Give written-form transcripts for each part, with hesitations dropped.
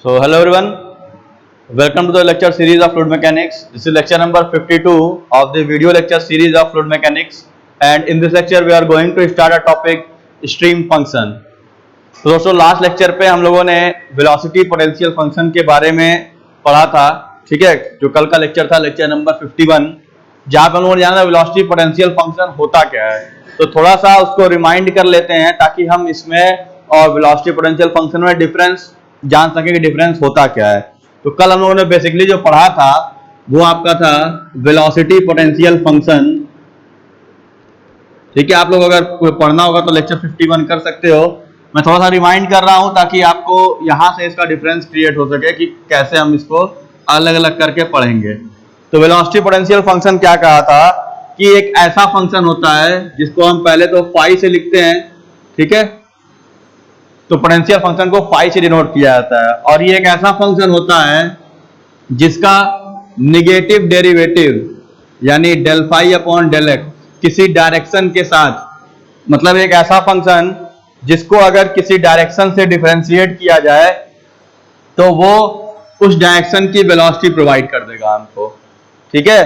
So hello everyone, welcome to the lecture series of fluid mechanics. This is lecture number 52 of the video lecture series of fluid mechanics, and in this lecture we are going to start a topic stream function. तो दोस्तों last lecture पे हम लोगों ने velocity potential function के बारे में पढ़ा था, ठीक है, जो कल का लेक्चर था लेक्चर नंबर 51, जहाँ पे हम लोगों ने जाना वेलोसिटी पोटेंशियल फंक्शन होता क्या है। तो थोड़ा सा उसको रिमाइंड कर लेते हैं ताकि हम इसमें और वेलोसिटी पोटेंशियल फंक्शन में डिफरेंस जान सके कि डिफरेंस होता क्या है। तो कल हम लोगों ने बेसिकली जो पढ़ा था वो आपका था वेलोसिटी पोटेंशियल फंक्शन, ठीक है। आप लोग अगर पढ़ना होगा तो लेक्चर 51 कर सकते हो। मैं थोड़ा सा रिमाइंड कर रहा हूं ताकि आपको यहां से इसका डिफरेंस क्रिएट हो सके कि कैसे हम इसको अलग अलग करके पढ़ेंगे। तो वेलोसिटी पोटेंशियल फंक्शन क्या कहा था कि एक ऐसा फंक्शन होता है जिसको हम पहले तो फाई से लिखते हैं, ठीक है। तो पोटेंशियल फंक्शन को फाई से डिनोट किया जाता है, और ये एक ऐसा फंक्शन होता है जिसका निगेटिव डेरिवेटिव यानी del phi upon del x किसी डायरेक्शन के साथ, मतलब एक ऐसा फंक्शन जिसको अगर किसी डायरेक्शन से डिफरेंशिएट किया जाए तो वो उस डायरेक्शन की वेलोसिटी प्रोवाइड कर देगा हमको, ठीक है।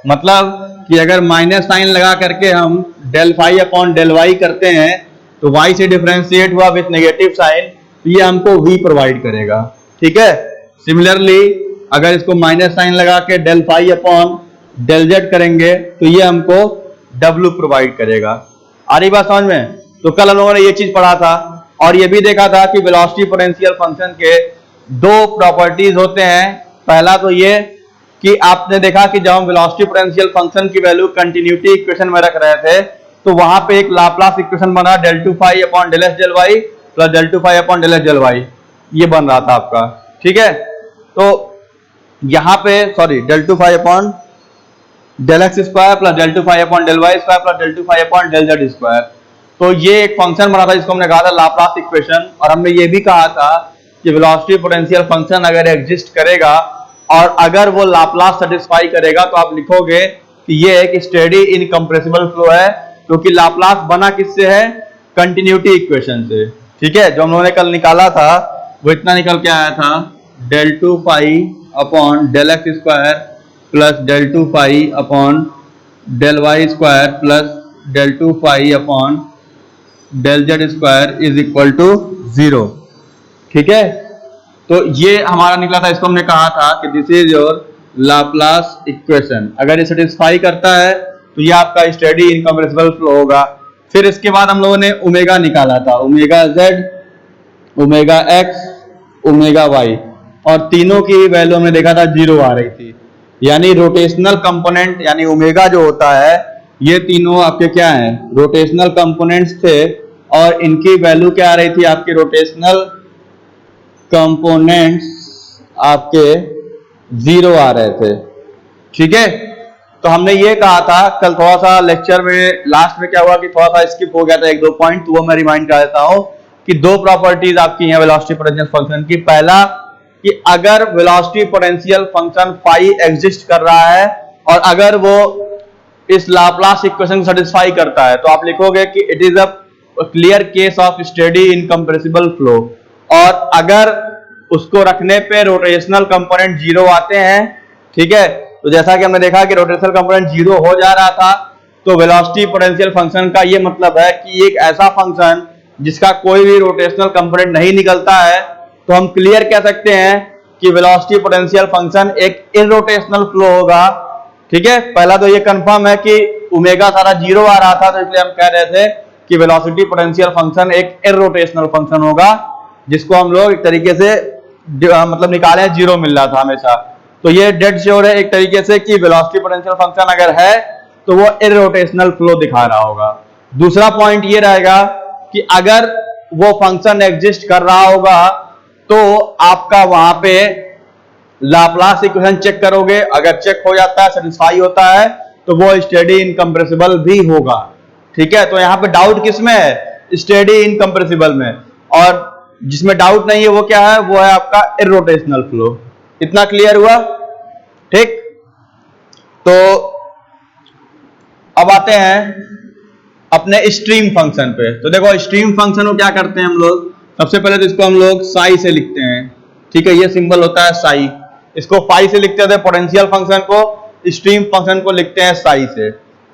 मतलब कि अगर माइनस साइन लगा करके हम del phi upon del y करते हैं तो y से डिफरेंशिएट हुआ विथ नेगेटिव साइन, तो ये हमको v प्रोवाइड करेगा, ठीक है। सिमिलरली अगर इसको माइनस साइन लगा के del phi upon del z करेंगे तो ये हमको w प्रोवाइड करेगा। आ रही बात समझ में? तो कल हम लोगों ने ये चीज पढ़ा था और ये भी देखा था कि वेलोसिटी पोटेंशियल फंक्शन के दो प्रॉपर्टीज होते हैं। पहला तो ये कि आपने देखा कि जब हम वेलोसिटी पोटेंशियल फंक्शन की वैल्यू कंटिन्यूटी इक्वेशन में रख रहे थे तो वहां पे एक लाप्लास इक्वेशन बना del two phi upon del s del y plus del two phi upon del s del y, ये बन रहा था आपका, ठीक है। तो यहां पे del two phi upon del x square plus del two phi upon del y square plus del two phi upon del z square, तो ये एक फंक्शन बना था जिसको हमने कहा था लाप्लास इक्वेशन। और हमने ये भी कहा था कि वेलोसिटी पोटेंशियल फंक्शन अगर एग्जिस्ट करेगा और अगर वो लाप्लास सेटिस्फाई करेगा तो आप लिखोगे कि ये एक स्टेडी इनकम्प्रेसिबल फ्लो है, क्योंकि लाप्लास बना किससे है? कंटिन्यूटी इक्वेशन से, ठीक है। जो हम लोगों ने कल निकाला था वो इतना निकल के आया था del two phi upon del x square plus del two phi upon del y square plus del two phi upon del z square is equal to 0, ठीक है। तो ये हमारा निकला था, इसको हमने कहा था कि this is your Laplace equation. अगर ये सेटिस्फाई करता है तो ये आपका स्टेडी इनकम्प्रेसिबल फ्लो होगा। फिर इसके बाद हम लोगों ने ओमेगा निकाला था, omega z, omega x, omega y, और तीनों की वैल्यू हमने देखा था 0 आ रही थी। यानी रोटेशनल कंपोनेंट यानी ओमेगा जो होता है, ये तीनों आपके क्या हैं? रोटेशनल कंपोनेंट्स थे, और इनकी वैल्यू क्या आ रही थी? आपके रोटेशनल कंपोनेंट्स आपके 0 आ रहे थे, ठीक है। तो हमने ये कहा था कल, थोड़ा सा लेक्चर में लास्ट में क्या हुआ कि थोड़ा सा स्किप हो गया था एक दो पॉइंट, तो वो मैं रिमाइंड कर देता हूं कि दो प्रॉपर्टीज आपकी हैं वेलोसिटी पोटेंशियल फंक्शन की। पहला कि अगर velocity potential function phi exist कर रहा है और अगर वो इस लाप्लास इक्वेशन को सेटिस्फाई करता है तो आप लिखोगे कि it is a clear case of steady incompressible flow. और अगर उसको रखने पे रोटेशनल कंपोनेंट 0 आते हैं, ठीक है, तो जैसा कि हमने देखा कि रोटेशनल कंपोनेंट 0 हो जा रहा था, तो वेलोसिटी पोटेंशियल फंक्शन का ये मतलब है कि एक ऐसा फंक्शन जिसका कोई भी रोटेशनल कंपोनेंट नहीं निकलता है, तो हम क्लियर कह सकते हैं कि वेलोसिटी पोटेंशियल फंक्शन एक इररोटेशनल फ्लो होगा, ठीक है। पहला तो ये कंफर्म है कि ओमेगा सारा 0 आ रहा था, तो इसलिए हम कह रहे थे कि वेलोसिटी पोटेंशियल फंक्शन एक इररोटेशनल फंक्शन होगा, जिसको हम लोग एक तरीके से मतलब निकाले 0 मिल रहा था हमेशा। तो ये डेड श्योर है एक तरीके से कि वेलोसिटी पोटेंशियल फंक्शन अगर है तो वो इररोटेशनल फ्लो दिखा रहा होगा। दूसरा पॉइंट ये रहेगा कि अगर वो फंक्शन एग्जिस्ट कर रहा होगा तो आपका वहां पे लाप्लास इक्वेशन चेक करोगे, अगर चेक हो जाता है, सेटिस्फाई होता है, तो वो स्टेडी इनकम्प्रेसिबल भी होगा, ठीक है। तो यहाँ पे डाउट किस में है? स्टेडी इनकम्प्रेसिबल में। और जिसमें डाउट नहीं है वो क्या है? वो है आपका इररोटेशनल फ्लो। इतना क्लियर हुआ? ठीक। तो अब आते हैं अपने स्ट्रीम फंक्शन पे। तो देखो स्ट्रीम फंक्शन को क्या करते हैं हम लोग, सबसे पहले तो इसको हम लोग साई से लिखते हैं, ठीक है, ये सिंबल होता है साई। इसको फाई से लिखते थे पोटेंशियल फंक्शन को, स्ट्रीम फंक्शन को लिखते हैं साई से।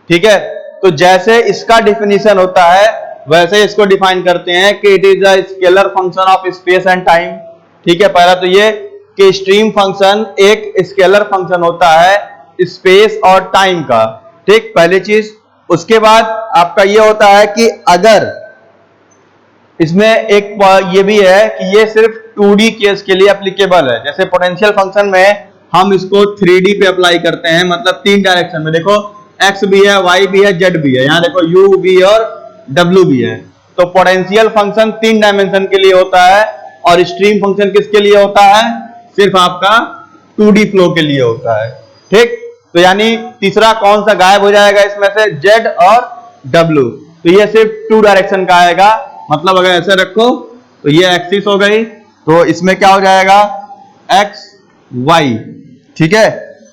ठीक है, तो जैसे इसका डिफिनीशन होता है वैसे इसको डिफाइन करते हैं कि it is a scalar function of space and time. ठीक है, पहला तो ये कि स्ट्रीम फंक्शन एक स्केलर फंक्शन होता है स्पेस और टाइम का। ठीक, पहली चीज। उसके बाद आपका ये होता है कि अगर इसमें एक ये भी है कि ये सिर्फ 2D केस के लिए एप्लीकेबल है। जैसे पोटेंशियल फंक्शन में हम इसको 3D पे अप्लाई करते हैं, मतलब 3 डायरेक्शन में। देखो x भी है, y भी है, z भी है, यहाँ देखो u v और w भी है। तो पोटेंशियल फंक्शन 3 डायमेंशन के लिए होता है और स्ट्रीम फंक्शन किसके लिए होता है? सिर्फ आपका 2D फ्लो के लिए होता है। ठीक, तो यानी तीसरा कौन सा गायब हो जाएगा इसमें से? z और w। तो ये सिर्फ 2 डायरेक्शन का आएगा। मतलब अगर ऐसे रखो तो ये एक्सिस हो गई, तो इसमें क्या हो जाएगा? x y। ठीक है,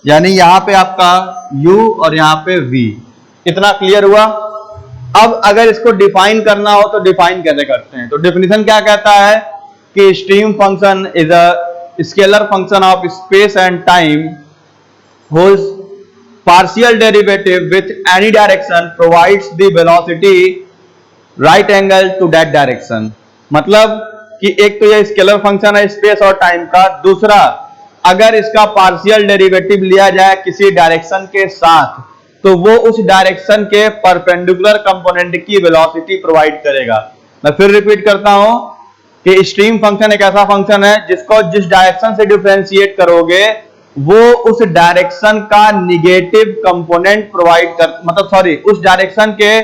यानी यहां पे आपका u और यहां पे v। कितना क्लियर हुआ? अब अगर इसको डिफाइन करना हो तो डिफाइन कैसे करते हैं? तो डेफिनेशन क्या कहता है कि stream function is a scalar function of space and time whose partial derivative with any direction provides the velocity right angle to that direction। मतलब कि एक तो ये स्केलर फंक्शन है स्पेस और टाइम का, दूसरा अगर इसका पार्शियल डेरिवेटिव लिया जाए किसी डायरेक्शन के साथ तो वो उस डायरेक्शन के परपेंडिकुलर कंपोनेंट की वेलोसिटी प्रोवाइड करेगा। मैं फिर रिपीट करता हूं कि स्ट्रीम फंक्शन एक ऐसा फंक्शन है जिसको जिस डायरेक्शन से डिफरेंशिएट करोगे वो उस डायरेक्शन का निगेटिव कंपोनेंट प्रोवाइड कर, मतलब सॉरी, उस डायरेक्शन के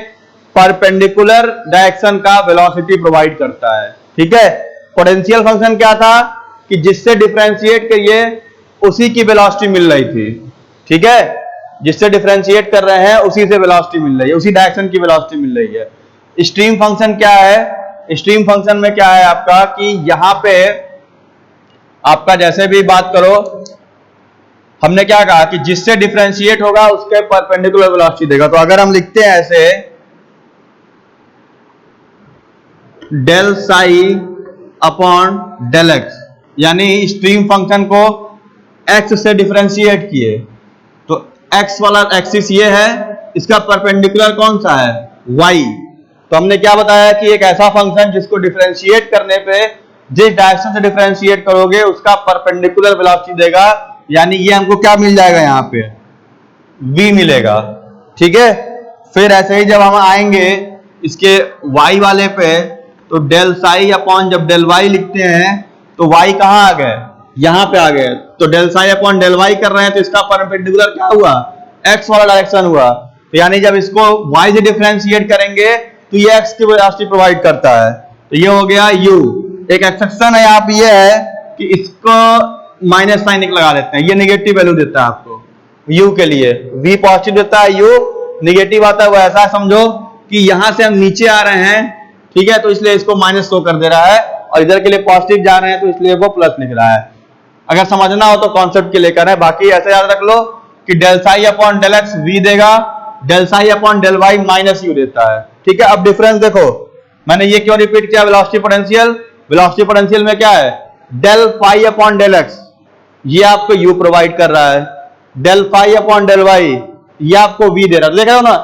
परपेंडिकुलर डायरेक्शन का वेलोसिटी प्रोवाइड करता है। ठीक है, पोटेंशियल फंक्शन क्या था कि जिससे डिफरेंशिएट करिए उसी की वेलोसिटी मिल रही थी। ठीक है, जिससे डिफरेंशिएट कर रहे हैं उसी से वेलोसिटी मिल रही है, उसी डायरेक्शन की वेलोसिटी मिल रही है। स्ट्रीम फंक्शन क्या है? स्ट्रीम फंक्शन में क्या है आपका कि यहां पे आपका जैसे भी बात करो, हमने क्या कहा कि जिससे डिफरेंशिएट होगा उसके परपेंडिकुलर वेलोसिटी देगा। तो अगर हम लिखते हैं ऐसे del psi upon del x, यानी स्ट्रीम फंक्शन को x से डिफरेंशिएट किए तो x वाला एक्सिस ये है, इसका परपेंडिकुलर कौन सा है? y। तो हमने क्या बताया कि एक ऐसा फंक्शन जिसको डिफरेंशिएट करने पे जिस डायरेक्शन से डिफरेंशिएट करोगे उसका परपेंडिकुलर वेलोसिटी देगा, यानी ये हमको क्या मिल जाएगा? यहाँ पे v मिलेगा। ठीक है, फिर ऐसे ही जब हम आएंगे इसके y वाले पे तो डेल साई अपॉन जब डेल y लिखते हैं तो y कहां आ गए? यहां पे आ गए। तो del psi upon del y कर रहे हैं तो इसका परपेंडिकुलर क्या हुआ? x वाला डायरेक्शन हुआ। तो यानी जब इसको y से डिफरेंशिएट करेंगे तो ये x की वेलोसिटी प्रोवाइड करता है। तो ये हो गया u। एक एक्सेप्शन है यहाँ पे ये है कि इसको माइनस साइन लगा देते हैं, ये नेगेटिव वैल्यू देता है आपको u के लिए। v पॉजिटिव देता है, u नेगेटिव आता है। वो ऐसा समझो कि यहां से हम नीचे आ रहे हैं, ठीक है, तो इसलिए इसको माइनस शो कर दे रहा है, और इधर के लिए पॉजिटिव जा रहे हैं तो इसलिए वो प्लस लिख रहा है। अगर समझना हो तो कॉन्सेप्ट के लेकर है, बाकी ऐसे याद रख लो कि del psi upon del X V देगा, del psi upon del Y minus U देता है। ठीक है, अब डिफरेंस देखो, मैंने ये क्यों रिपीट किया? वेलोसिटी पोटेंशियल, वेलोसिटी पोटेंशियल में क्या है? Del phi upon del x, ये आपको यू प्रोवाइड कर रहा है। Del phi upon del y, ये आपको वी दे रहा है। देख रहे हो ना,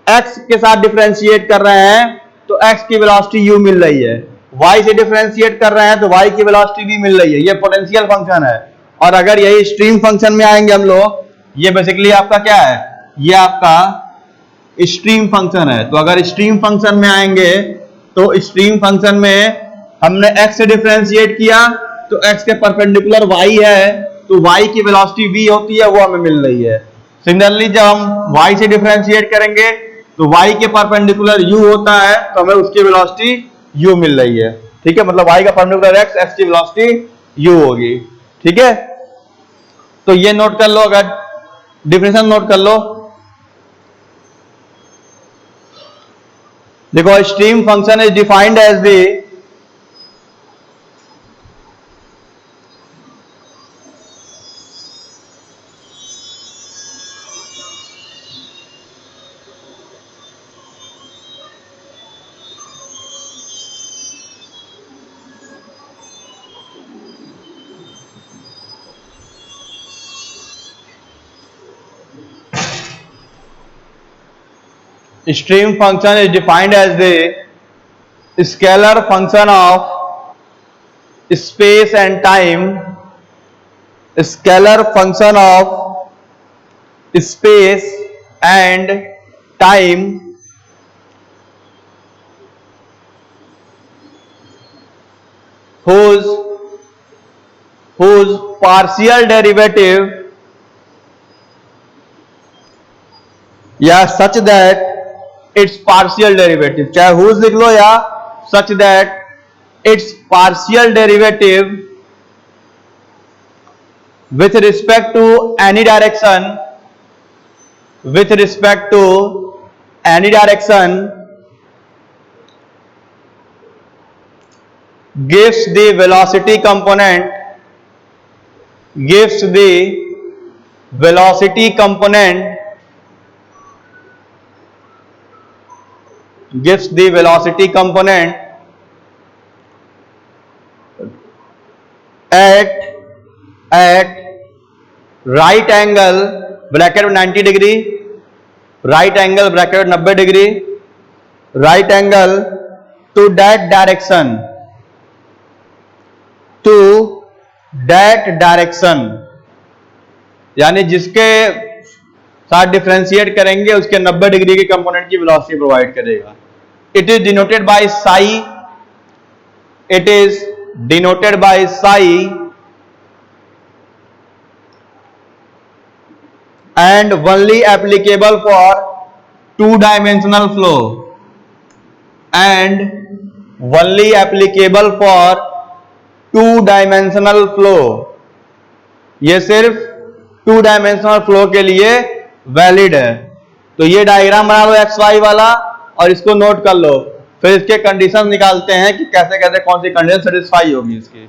x के साथ डिफरेंशिएट कर रहे हैं तो x की वेलोसिटी u मिल रही है, y से डिफरेंशिएट कर रहे हैं तो y की वेलोसिटी v मिल रही है। ये पोटेंशियल फंक्शन है। और अगर यही स्ट्रीम फंक्शन में आएंगे हम लोग, ये बेसिकली आपका क्या है? ये आपका स्ट्रीम फंक्शन है। तो अगर स्ट्रीम फंक्शन में आएंगे तो स्ट्रीम फंक्शन में हमने x से डिफरेंशिएट किया तो x के परपेंडिकुलर y है, तो y की वेलोसिटी v होती है, वो हमें मिल रही है। सिमिलरली जब हम y से डिफरेंशिएट करेंगे तो y के परपेंडिकुलर u होता है, तो हमें उसकी वेलोसिटी u मिल रही है। ठीक है, मतलब y का परपेंडिकुलर x, x की वेलोसिटी u होगी। ठीक है, तो ये नोट कर लो, अगर डिफरेंशियल नोट कर लो। देखो, stream function is defined as the stream function is defined as the scalar function of space and time, scalar function of space and time whose partial derivative या such that its partial derivative, चाहे whose लिख लो या such that its partial derivative with respect to any direction, with respect to any direction gives the velocity component, gives the velocity component, gives the velocity component at right angle bracket 90 degree, right angle bracket 90 degree, right angle to that direction, to that direction, यानी जिसके साथ differentiate करेंगे उसके 90 degree के component की velocity provide करेगा. It is denoted by Sai, it is denoted by Sai and only applicable for two-dimensional flow, and only applicable for two-dimensional flow. ये सिर्फ टू डायमेंशनल फ्लो के लिए वैलिड है. तो ये डायग्राम बना लो एक्स वाई वाला और इसको नोट कर लो, फिर इसके कंडीशन निकालते हैं कि कैसे कैसे कौन सी कंडीशन सेटिस्फाई होगी इसकी.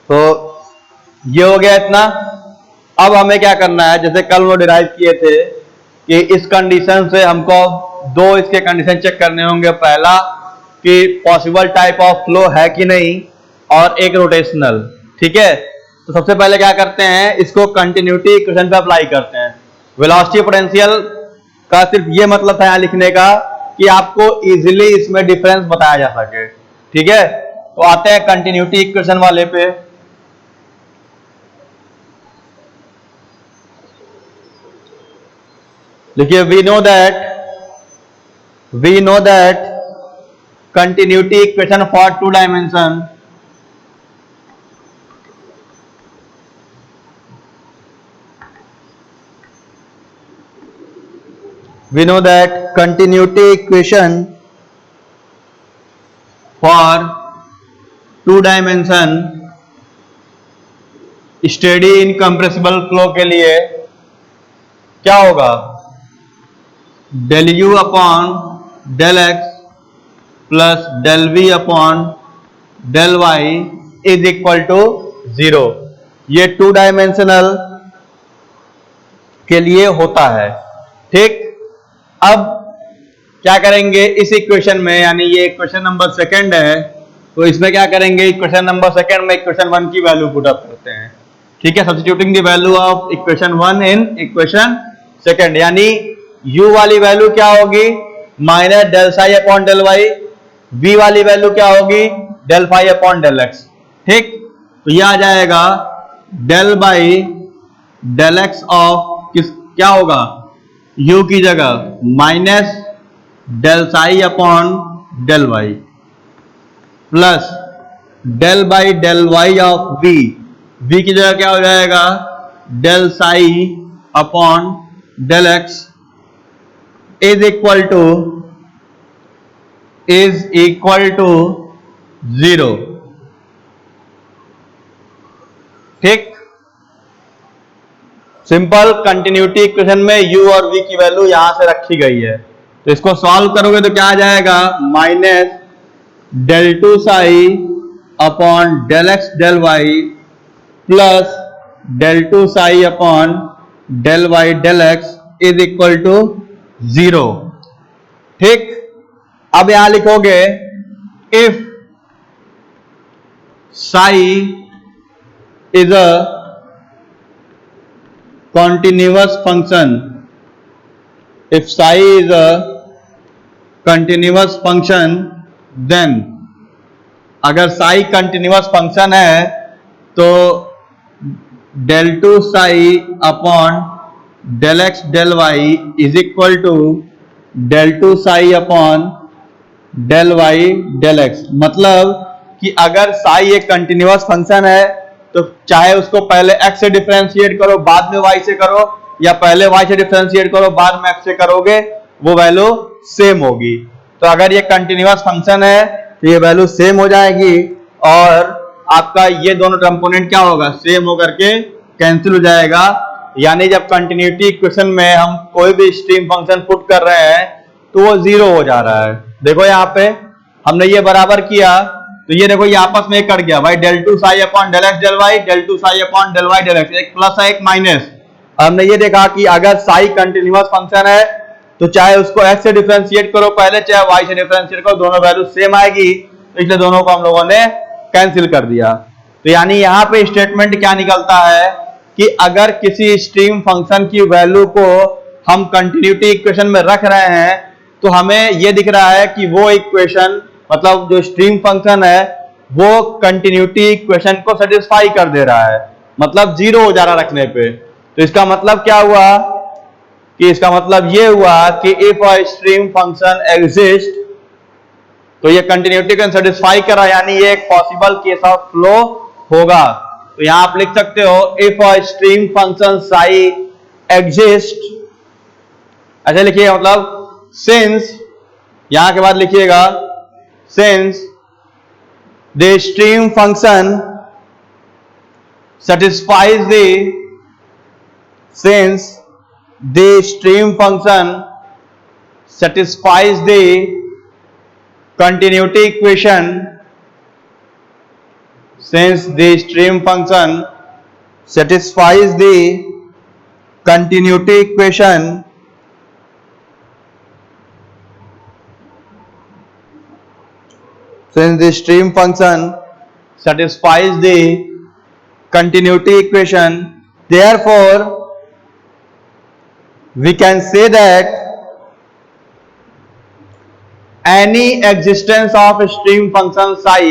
तो ये हो गया इतना. अब हमें क्या करना है, जैसे कल वो डिराइव किए थे कि इस कंडीशन से हमको दो इसके कंडीशन चेक करने होंगे. पहला कि पॉसिबल टाइप ऑफ फ्लो है कि नहीं, और एक रोटेशनल. ठीक है, तो सबसे पहले क्या करते हैं, इसको कंटिन्यूटी इक्वेशन पे अप्लाई करते हैं. वेलोसिटी पोटेंशियल का सिर्फ ये मतलब था यहाँ लिखने का कि आपको इजीली इसमें डिफरेंस बताया जा सके. ठीक है, तो आते हैं कंटिन्यूटी इक्वेशन वाले पे. देखिए, we know that continuity equation for two dimension steady incompressible flow के लिए क्या होगा, del u upon del x plus del v upon del y is equal to 0. ये टू डायमेंशनल के लिए होता है. ठीक, अब क्या करेंगे इस इक्वेशन में, यानी ये इक्वेशन नंबर सेकंड है, तो इसमें क्या करेंगे, इक्वेशन नंबर सेकंड में इक्वेशन 1 की वैल्यू पुट अप करते हैं. ठीक है, substituting the value of equation 1 in equation second, यानी u वाली वैल्यू क्या होगी, minus del psi upon del y. v वाली वैल्यू क्या होगी, del phi upon del x. ठीक, तो ये आ जाएगा del by del x of किस क्या होगा, u की जगह minus del psi upon del y plus del y of v, v की जगह क्या हो जाएगा del psi upon del x is equal to 0। ठीक, सिंपल कंटिन्यूटी इक्वेशन में u और v की वैल्यू यहां से रखी गई है, तो इसको सॉल्व करोगे तो क्या आ जाएगा minus del two psi upon del x del y plus del two psi upon del y del x is equal to 0। ठीक, अब यहां लिखोगे if psi is a continuous function, if psi is a continuous function then अगर psi continuous function है तो del two psi upon del x del y is equal to del two psi upon del y del x। मतलब कि अगर psi एक continuous function है तो चाहे उसको पहले x से डिफरेंशिएट करो बाद में y से करो, या पहले y से डिफरेंशिएट करो बाद में x से करोगे, वो वैल्यू सेम होगी। तो अगर ये कंटिन्यूअस फंक्शन है तो ये वैल्यू सेम हो जाएगी और आपका ये दोनों कंपोनेंट क्या होगा सेम होकर के कैंसिल हो जाएगा। यानी जब कंटिन्यूटी इक्वेशन में हम कोई भी स्ट्रीम फंक्शन पुट कर रहे हैं तो वो 0 हो जा रहा है। देखो यहाँ पे हमने ये बराबर किया तो ये देखो ये आपस में कट गया भाई, del two psi upon del x del y, del two psi upon del y del x, एक प्लस है एक माइनस। हमने ये देखा कि अगर साई कंटिन्यूअस फंक्शन है तो चाहे उसको एक्स से डिफरेंशिएट करो पहले चाहे वाई से डिफरेंशिएट करो, दोनों वैल्यू सेम आएगी, तो इसलिए दोनों को हम लोगों ने कैंसिल कर दिया। तो यानी यहाँ पे स्टेटमेंट क्या निकलता है कि अगर किसी स्ट्रीम फंक्शन की वैल्यू को हम कंटिन्यूटी इक्वेशन में रख रहे हैं तो हमें यह दिख रहा है कि वो इक्वेशन मतलब जो स्ट्रीम फंक्शन है वो कंटिन्यूटी इक्वेशन को सेटिस्फाई कर दे रहा है, मतलब 0 हो जा रहा रखने पे। तो इसका मतलब क्या हुआ कि इसका मतलब ये हुआ कि if a stream function exist तो ये कंटिन्यूटी को सेटिस्फाई कर रहा है, यानी ये एक पॉसिबल केस ऑफ फ्लो होगा। तो यहां आप लिख सकते हो if a stream function psi exist, ऐसे लिखिए मतलब सिंस, यहां के बाद लिखिएगा since the stream function satisfies the continuity equation, since the stream function satisfies the continuity equation since the stream function satisfies the continuity equation, therefore we can say that any existence of a stream function psi,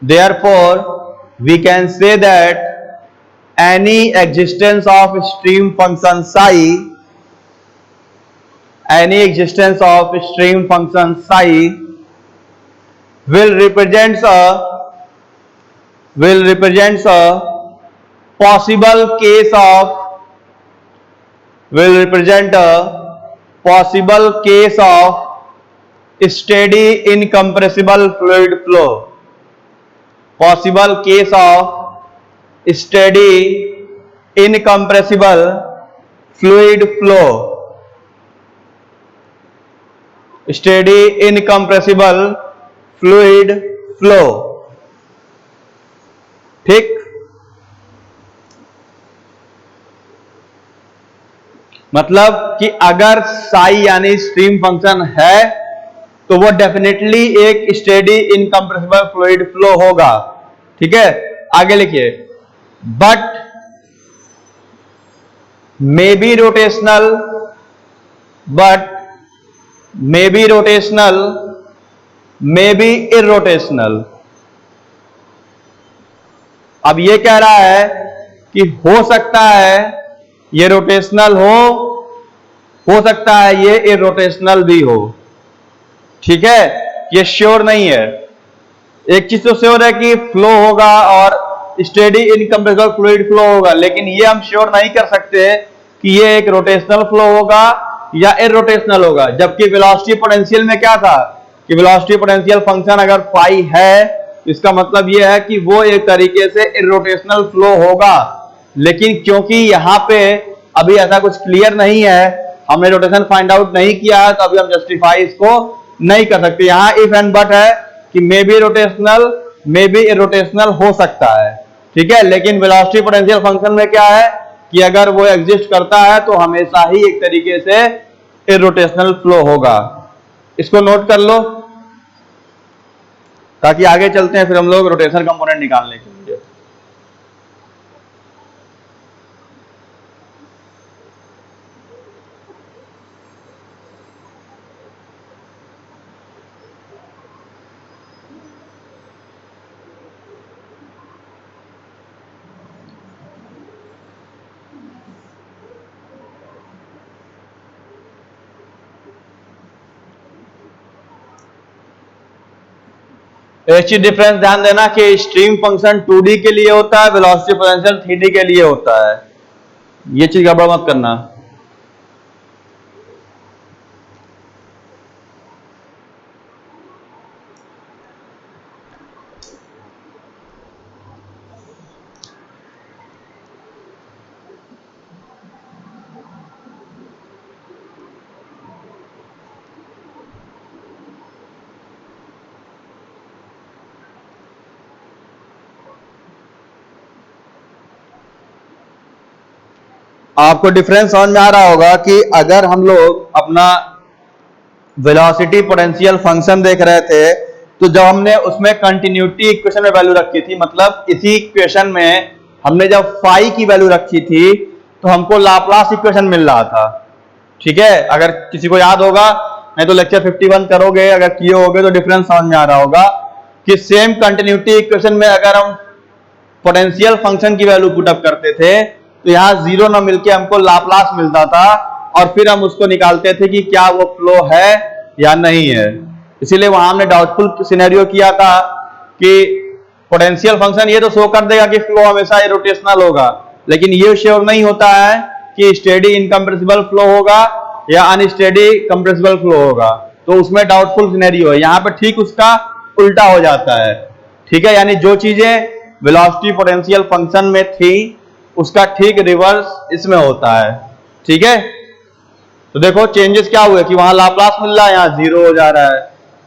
therefore we can say that any existence of a stream function psi, any existence of a stream function psi will represent a possible case of steady incompressible fluid flow, possible case of steady incompressible fluid flow, steady incompressible fluid flow. ठीक, मतलब कि अगर साई यानी stream function है तो वो definitely एक steady incompressible fluid flow होगा। ठीक है, आगे लिखिए but may be rotational, may be irrotational. अब ये कह रहा है कि हो सकता है ये रोटेशनल हो हो सकता है ये इरोटेशनल भी हो, ठीक है, ये श्योर नहीं है। एक चीज तो श्योर है कि फ्लो होगा और स्टेडी इनकम्प्रेसिबल फ्लूइड फ्लो होगा, लेकिन ये हम श्योर नहीं कर सकते कि ये एक रोटेशनल फ्लो होगा या इरोटेशनल होगा। जबकि वेलोसिटी पोटेंशियल में क्या था कि वेलोसिटी पोटेंशियल फंक्शन अगर फाई है तो इसका मतलब ये है कि वो एक तरीके से इरोटेशनल फ्लो होगा। लेकिन क्योंकि यहाँ पे अभी ऐसा कुछ क्लियर नहीं है, हमने रोटेशन फाइंड आउट नहीं किया है, तो अभी हम जस्टिफाई इसको नहीं कर सकते। यहाँ इफ एंड बट है कि may be rotational may be irrotational हो सकता है, ठीक है। लेकिन वेलोसिटी पोटेंशियल फंक्शन में क्या है कि अगर वो एग्जिस्ट करता है तो हमेशा ही एक तरीके से इरोटेशनल फ्लो होगा। इसको नोट कर लो ताकि आगे चलते हैं फिर हम लोग रोटेशन कंपोनेंट निकालने के लिए। एक चीज डिफरेंस ध्यान देना कि स्ट्रीम फंक्शन 2D के लिए होता है, वेलोसिटी पोटेंशियल 3D के लिए होता है। ये चीज गड़बड़ मत करना। आपको डिफरेंस समझ में आ रहा होगा कि अगर हम लोग अपना वेलोसिटी पोटेंशियल फंक्शन देख रहे थे तो जब हमने उसमें कंटिन्यूटी इक्वेशन में वैल्यू रखी थी, मतलब इसी इक्वेशन में हमने जब फाई की वैल्यू रखी थी तो हमको लाप्लास इक्वेशन मिल रहा था, ठीक है। अगर किसी को याद होगा, नहीं तो लेक्चर 51 करोगे, अगर किए होगे तो डिफरेंस समझ में आ रहा होगा कि सेम कंटिन्यूटी इक्वेशन में अगर हम पोटेंशियल फंक्शन की वैल्यू पुटअप करते थे तो यहाँ जीरो ना मिलके हमको लाप्लास मिलता था और फिर हम उसको निकालते थे कि क्या वो फ्लो है या नहीं है। इसीलिए वहां हमने डाउटफुल सिनेरियो किया था कि पोटेंशियल फंक्शन ये तो शो कर देगा कि फ्लो हमेशा रोटेशनल होगा, लेकिन ये श्योर नहीं होता है कि स्टेडी इनकम्प्रेसिबल फ्लो होगा या अनस्टेडी कंप्रेसिबल फ्लो होगा। तो उसमें डाउटफुल सिनेरियो है। यहाँ पे ठीक उसका उल्टा हो जाता है, ठीक है। यानी जो चीजें वेलोसिटी पोटेंशियल फंक्शन में थी उसका ठीक रिवर्स इसमें होता है, ठीक है। तो देखो चेंजेस क्या हुए कि वहां लाप्लास मिल रहा है, यहाँ जीरो हो जा रहा है।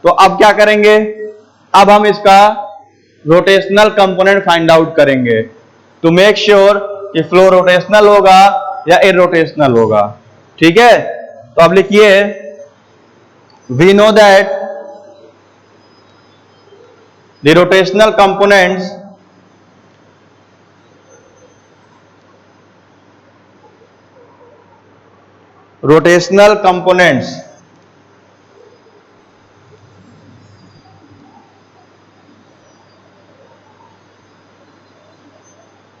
तो अब क्या करेंगे, अब हम इसका रोटेशनल कंपोनेंट फाइंड आउट करेंगे टू मेक श्योर कि फ्लो रोटेशनल होगा या इरोटेशनल होगा, ठीक है। तो अब लिखिए, we know that the rotational components rotational components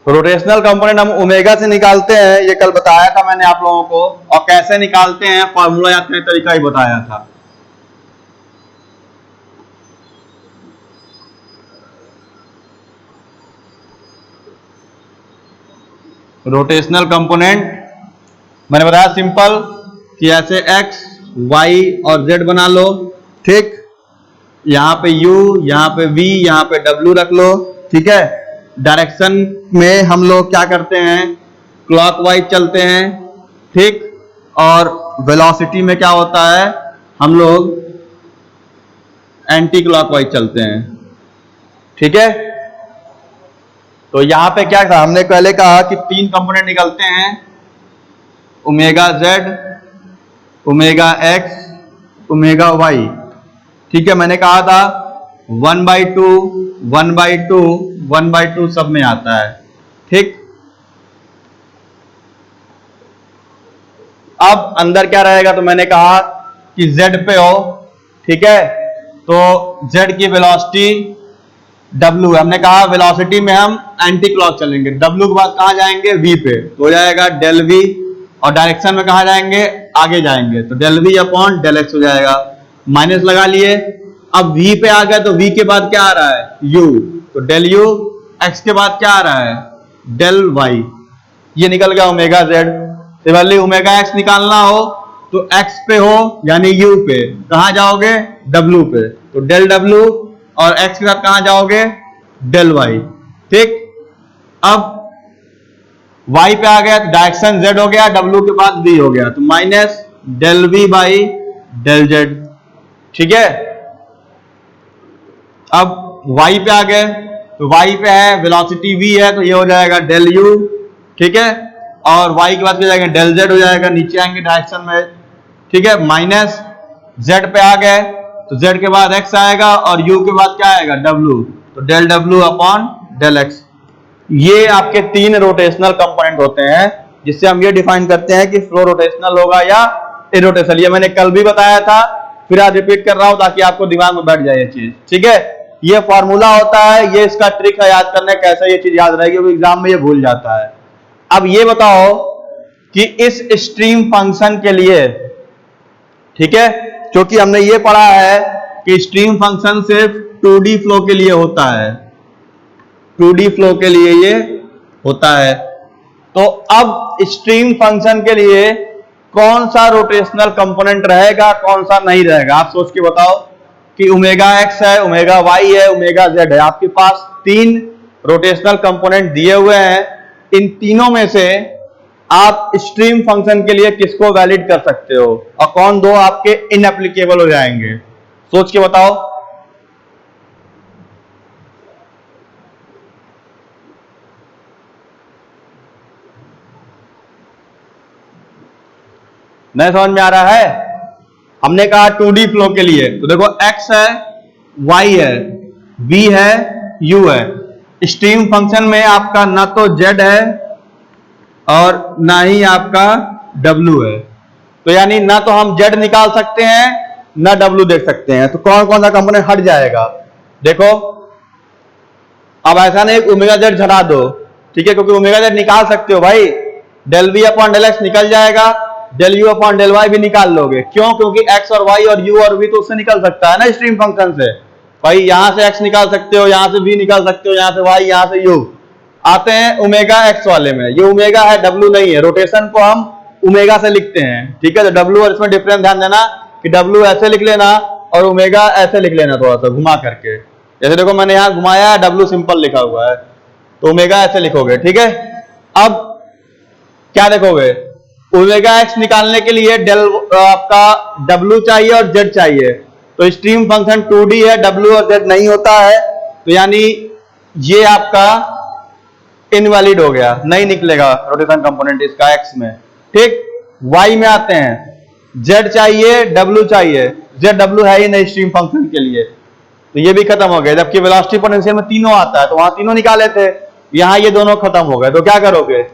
rotational component हम ओमेगा से निकालते हैं। ये कल बताया था मैंने आप लोगों को, और कैसे निकालते हैं फॉर्मूला या तरीका ही बताया था। रोटेशनल कंपोनेंट मैंने बताया सिंपल कि ऐसे x, y और z बना लो, ठीक। यहाँ पे u, यहाँ पे v, यहाँ पे w रख लो, ठीक है। डायरेक्शन में हम लोग क्या करते हैं, क्लॉकवाइज चलते हैं, ठीक। और वेलोसिटी में क्या होता है, हम लोग एंटी क्लॉकवाइज चलते हैं, ठीक है। तो यहां पे क्या था, हमने पहले कहा कि तीन कंपोनेंट निकलते हैं, omega z, omega x, omega y, ठीक है। मैंने कहा था 1/2, 1/2, 1/2 सब में आता है, ठीक। अब अंदर क्या रहेगा, तो मैंने कहा कि z पे हो, ठीक है। तो z की वेलोसिटी w है। हमने कहा वेलोसिटी में हम एंटी क्लॉक चलेंगे, w के बाद कहां जाएंगे, v पे, तो हो जाएगा डेल v। और डायरेक्शन में कहा जाएंगे, आगे जाएंगे तो del v upon del x हो जाएगा, माइनस लगा लिए। अब v पे आ गया तो v के बाद क्या आ रहा है u, तो डेल u, x के बाद क्या आ रहा है डेल y, ये निकल गया omega z। Similarly omega x निकालना हो तो x पे हो यानी u पे, कहां जाओगे w पे, तो डेल w, और x के साथ कहां जाओगे डेल y। ठीक, अब y पे आ गया तो डायरेक्शन z हो गया, w के बाद v हो गया, तो minus del v by del z। ठीक है, अब y पे आ गए तो y पे है वेलोसिटी v है तो ये हो जाएगा डेल u। ठीक है, और y के बाद क्या जाएगा डेल z हो जाएगा, नीचे आएंगे डायरेक्शन में। ठीक है, माइनस z पे आ गए तो z के बाद x आएगा और u के बाद क्या आएगा w, तो del w upon del x। ये आपके तीन रोटेशनल कंपोनेंट होते हैं जिससे हम ये डिफाइन करते हैं कि फ्लो रोटेशनल होगा या इरोटेशनल। ये मैंने कल भी बताया था, फिर आज रिपीट कर रहा हूं ताकि आपको दिमाग में बैठ जाए ये चीज। ठीक है, ये फॉर्मूला होता है, ये इसका ट्रिक है याद करने कैसे ये चीज याद रहेगी, एग्जाम में ये भूल जाता है। अब ये बताओ कि इस स्ट्रीम फंक्शन के लिए, ठीक है, क्योंकि हमने ये पढ़ा है कि स्ट्रीम फंक्शन सिर्फ 2D फ्लो के लिए होता है, 2D फ्लो के लिए ये होता है। तो अब स्ट्रीम फंक्शन के लिए कौन सा रोटेशनल कंपोनेंट रहेगा कौन सा नहीं रहेगा, आप सोच के बताओ कि ओमेगा एक्स है, ओमेगा वाई है, ओमेगा जेड है, आपके पास तीन रोटेशनल कंपोनेंट दिए हुए हैं। इन तीनों में से आप स्ट्रीम फंक्शन के लिए किसको वैलिड कर सकते हो और कौन दो आपके इनएप्लीकेबल हो जाएंगे, सोच के बताओ। नहीं समझ में आ रहा है? हमने कहा 2D फ्लो के लिए तो देखो x है, y है, v है, u है। स्ट्रीम फंक्शन में आपका ना तो z है और ना ही आपका w है, तो यानी ना तो हम z निकाल सकते हैं ना w देख सकते हैं। तो कौन कौन सा कंपोनेंट हट जाएगा, देखो अब ऐसा नहीं ओमेगा z झटा दो, ठीक है, क्योंकि ओमेगा z निकाल सकते हो भाई, del v upon del x निकल जाएगा, del u upon del y भी निकाल लोगे। क्यों, क्योंकि x और y और u और v तो उससे निकल सकता है ना स्ट्रीम फंक्शन से। भाई यहां से x निकाल सकते हो, यहां से v निकाल सकते हो, यहां से y, यहां से u। आते हैं ओमेगा x वाले में, ये ओमेगा है w नहीं है, रोटेशन को हम ओमेगा से लिखते हैं। ठीक है, तो w और इसमें डिफरेंस ध्यान देना कि w ऐसे लिख लेना और ओमेगा ऐसे लिख लेना, थोड़ा सा घुमा करके। जैसे देखो मैंने यहां घुमाया है, w सिंपल लिखा हुआ है, तो ओमेगा ऐसे लिखोगे। ठीक है, अब क्या देखोगे, ओमेगा एक्स निकालने के लिए डेल आपका w चाहिए और z चाहिए, तो स्ट्रीम फंक्शन 2D है, w और z नहीं होता है, तो यानी ये आपका इनवैलिड हो गया, नहीं निकलेगा रोटेशन कंपोनेंट इसका x में। ठीक, y में आते हैं, z चाहिए w चाहिए, z w है ही नहीं स्ट्रीम फंक्शन के लिए, तो ये भी खत्म हो गया। जबकि वेलोसिटी पोटेंशियल में तीनों आता है तो वहां तीनों निकाले थे, यहां ये दोनों खत्म हो गए, तो क्या करोगे,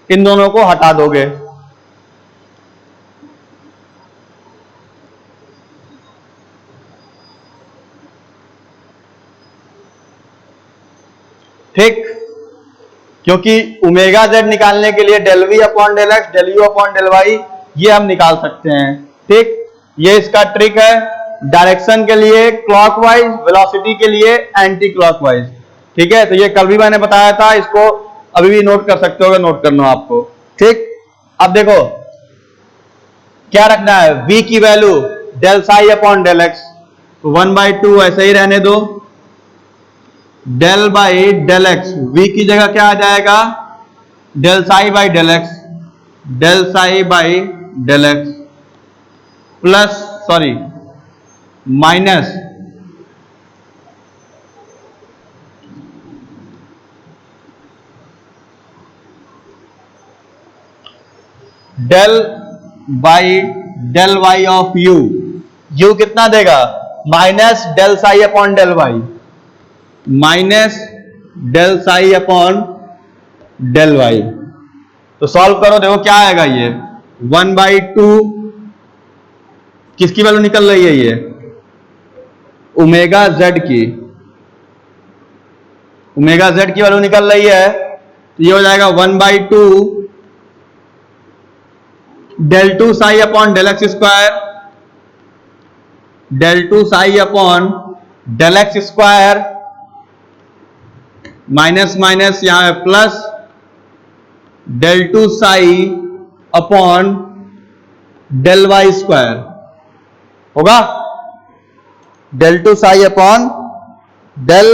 इन दोनों को हटा दोगे। ठीक, क्योंकि ओमेगा जेड निकालने के लिए del v upon del x, del u upon del y ये हम निकाल सकते हैं। ठीक, ये इसका ट्रिक है, डायरेक्शन के लिए क्लॉकवाइज, वेलोसिटी के लिए एंटी क्लॉकवाइज। ठीक है, तो ये कल भी मैंने बताया था, इसको अभी भी नोट कर सकते हो, नोट करना आपको। ठीक, अब देखो क्या रखना है, v की value del psi upon del x, तो 1/2 ऐसे ही रहने दो, del by del x, v की जगह क्या आ जाएगा del psi by del x, del psi by del x plus sorry minus del by del y of u, u कितना देगा minus del psi upon del Y, minus del psi upon del y. तो solve करो, देखो क्या आएगा, ये 1/2 किसकी value निकल रही है, ये ओमेगा जेड की, ओमेगा जेड की वैल्यू निकल रही है, तो ये हो जाएगा 1/2 del 2 psi upon del x square, del 2 psi upon del x square minus minus यहां है plus del 2 psi upon del y square होगा, del 2 psi upon del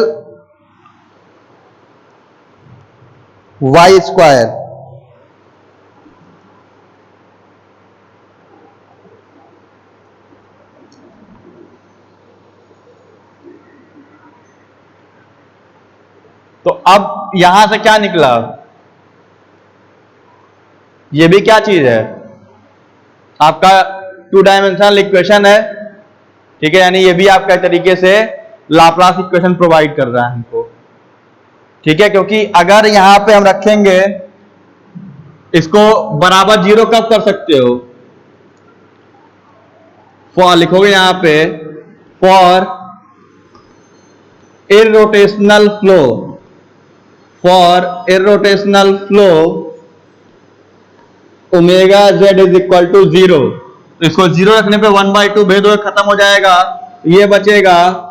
y square. तो अब यहां से क्या निकला, ये भी क्या चीज है, आपका 2 डायमेंशनल इक्वेशन है, ठीक है, यानी ये भी आपका तरीके से लाप्लास इक्वेशन प्रोवाइड कर रहा है हमको, ठीक है, क्योंकि अगर यहां पे हम रखेंगे इसको बराबर जीरो कब कर सकते हो, फॉर लिखोगे यहां पे for irrotational flow, for irrotational flow omega Z is equal to 0, तो इसको 0 रखने पे 1/2 भेद खत्म हो जाएगा, ये बचेगा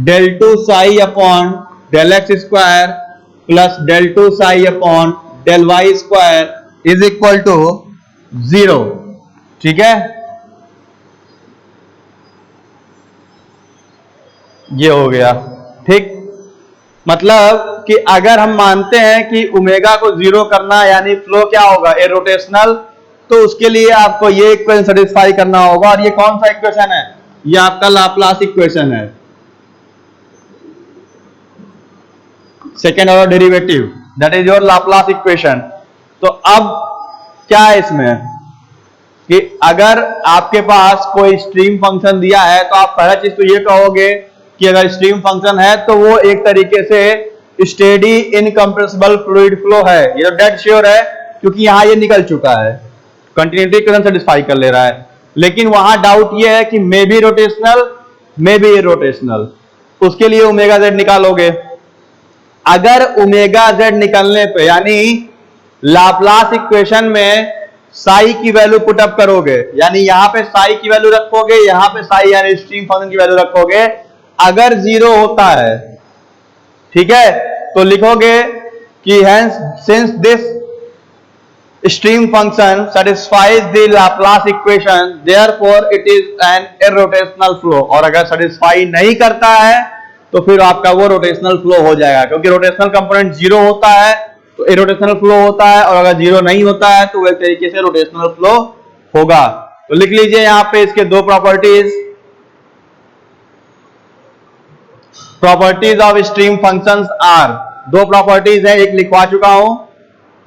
del 2 psi upon del x square plus del 2 psi upon del y square is equal to 0, ठीक है, ये हो गया, ठीक। मतलब कि अगर हम मानते हैं कि ओमेगा को 0 करना यानी फ्लो क्या होगा इररोटेशनल, तो उसके लिए आपको ये इक्वेशन सेटिस्फाई करना होगा, और ये कौन सा इक्वेशन है, ये आपका लाप्लास इक्वेशन है, second order derivative, that is your Laplace equation. तो अब क्या है इसमें कि अगर आपके पास कोई स्ट्रीम फंक्शन दिया है तो आप पहला चीज तो ये कहोगे कि अगर स्ट्रीम फंक्शन है तो वो एक तरीके से स्टेडी इनकंप्रेसिबल फ्लूइड फ्लो है, ये तो डेड श्योर है क्योंकि यहां ये निकल चुका है, कंटिन्यूटी इक्वेशन सेटिस्फाई कर ले रहा है। लेकिन वहां डाउट ये है कि may be rotational may be irrotational, उसके लिए ओमेगा जेड निकालोगे। अगर ओमेगा जेड निकलने पे यानी लाप्लास इक्वेशन में साई की वैल्यू पुट अप करोगे, यानी यहां पे साई की वैल्यू रखोगे, यहां पे साई यानी स्ट्रीम फंक्शन की वैल्यू रखोगे, अगर 0 होता है, ठीक है, तो लिखोगे कि hence since this stream function satisfies the Laplace equation therefore it is an irrotational flow, और अगर सेटिस्फाई नहीं करता है तो फिर आपका वो रोटेशनल फ्लो हो जाएगा, क्योंकि रोटेशनल कंपोनेंट 0 होता है तो इरोटेशनल फ्लो होता है, और अगर 0 नहीं होता है तो एक तरीके से रोटेशनल फ्लो होगा। तो लिख लीजिए यहां पे इसके दो properties of stream functions are, दो प्रॉपर्टीज है, एक लिखवा चुका हूं,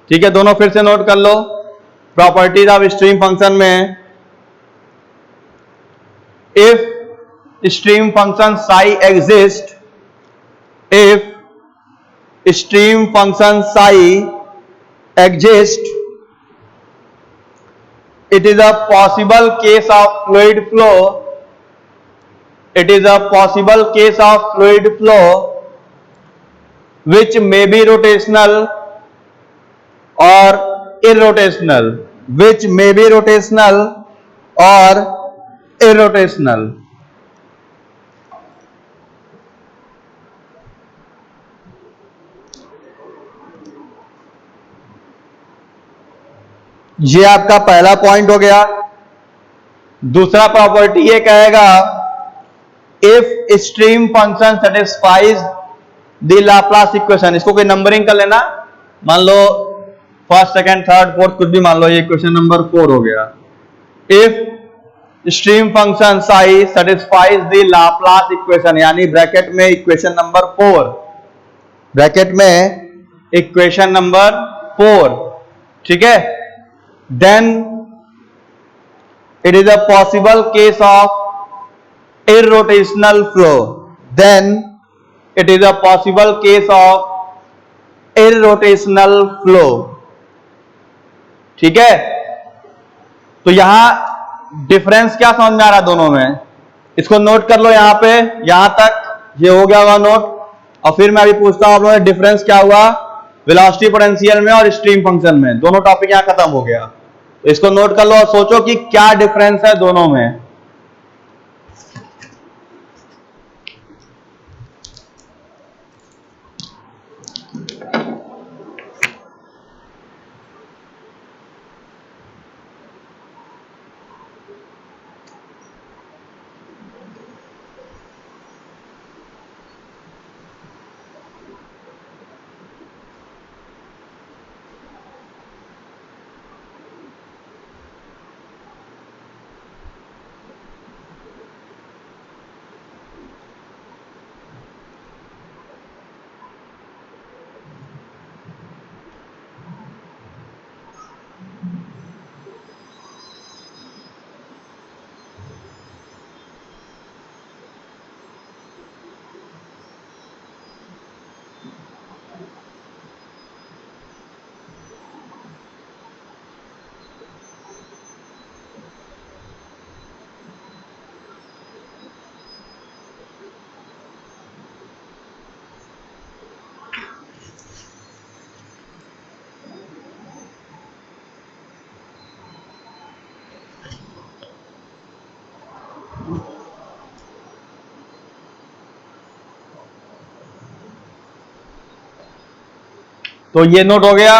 ठीक है, दोनों फिर से नोट कर लो। प्रॉपर्टीज ऑफ स्ट्रीम फंक्शन में if stream function psi exist, if stream function psi exist, it is a possible case of fluid flow, it is a possible case of fluid flow which may be rotational or irrotational, which may be rotational or irrotational। ये आपका पहला point हो गया। दूसरा property ये कहेगा if stream function satisfies the Laplace equation, इसको कोई नंबरिंग कर लेना, मान लो फर्स्ट सेकंड थर्ड फोर्थ कुछ भी मान लो, ये क्वेश्चन नंबर 4 हो गया। If stream function psi satisfies the Laplace equation, यानी ब्रैकेट में इक्वेशन नंबर 4, ब्रैकेट में इक्वेशन नंबर 4, ठीक है, then it is a possible case of irrotational flow, then it is a possible case of irrotational flow, ठीक है। तो यहां difference क्या समझ में आ रहा है दोनों में, इसको नोट कर लो यहां पे, यहां तक ये हो गया होगा नोट, और फिर मैं अभी पूछता हूं आप लोगों ने डिफरेंस क्या हुआ वेलोसिटी पोटेंशियल में और स्ट्रीम फंक्शन में, दोनों टॉपिक यहां खत्म हो गया। इसको नोट कर लो और सोचो कि क्या डिफरेंस है दोनों में। तो ये नोट हो गया।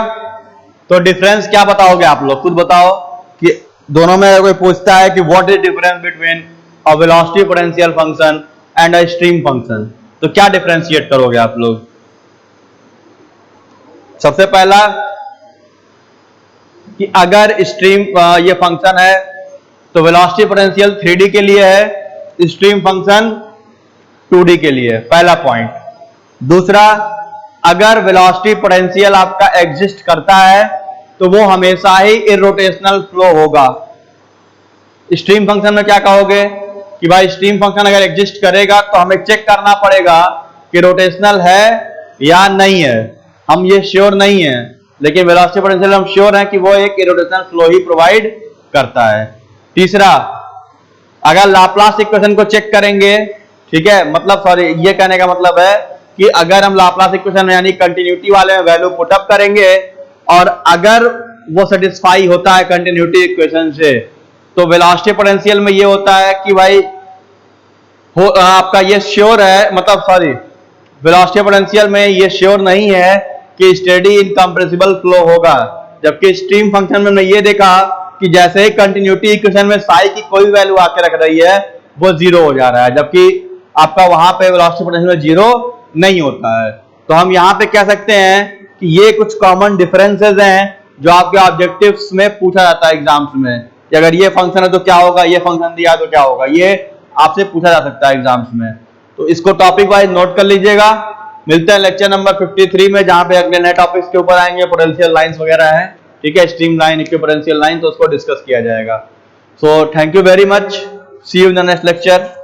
तो डिफरेंस क्या बताओगे आप लोग, खुद बताओ कि दोनों में अगर कोई पूछता है कि what is difference between a velocity potential function and a stream function, तो क्या डिफरेंशिएट करोगे आप लोग? सबसे पहला कि अगर स्ट्रीम ये फंक्शन है तो वेलोसिटी पोटेंशियल 3D के लिए है, स्ट्रीम फंक्शन 2D के लिए, पहला पॉइंट। दूसरा, अगर वेलोसिटी पोटेंशियल आपका एग्जिस्ट करता है तो वो हमेशा ही इरोटेशनल फ्लो होगा। स्ट्रीम फंक्शन में क्या कहोगे कि भाई स्ट्रीम फंक्शन अगर एग्जिस्ट करेगा तो हमें चेक करना पड़ेगा कि रोटेशनल है या नहीं है। हम ये श्योर नहीं है, लेकिन वेलोसिटी पोटेंशियल हम श्योर हैं कि वो एक इरोटेशनल फ्लो ही प्रोवाइड करता है। तीसरा, अगर लाप्लास इक्वेशन को चेक करेंगे, ठीक है, मतलब सॉरी ये कहने का मतलब है कि अगर हम लाप्लास इक्वेशन में यानी कंटिन्यूटी वाले में वैल्यू पुटअप करेंगे और अगर वो सेटिस्फाई होता है कंटिन्यूटी इक्वेशन से, तो वेलोसिटी पोटेंशियल में ये होता है कि भाई आपका ये श्योर है, मतलब सॉरी वेलोसिटी पोटेंशियल में ये श्योर नहीं है कि स्टेडी इनकम्प्रेसिबल फ्लो होगा। जबकि स्ट्रीम फंक्शन में हमने ये देखा कि जैसे ही कंटिन्यूटी इक्वेशन में साई की कोई वैल्यू आके रख रही है वो जीरो हो जा रहा है, जबकि आपका वहां पे वेलोसिटी पोटेंशियल में जीरो नहीं होता है। तो हम यहां पे कह सकते हैं कि ये कुछ कॉमन डिफरेंसेस हैं जो आपके ऑब्जेक्टिव्स में पूछा जाता है एग्जाम्स में कि अगर ये फंक्शन है तो क्या होगा, ये फंक्शन दिया तो क्या होगा, ये आपसे पूछा जा सकता है एग्जाम्स में। तो इसको टॉपिक वाइज नोट कर लीजिएगा। मिलते हैं लेक्चर नंबर 53 में, जहां पे अगले नए टॉपिक्स के ऊपर आएंगे, पोटेंशियल लाइंस वगैरह हैं, ठीक है, स्ट्रीम लाइन, इक्विपोटेंशियल लाइन, तो उसको डिस्कस किया जाएगा। So thank you very much, see you in the next lecture.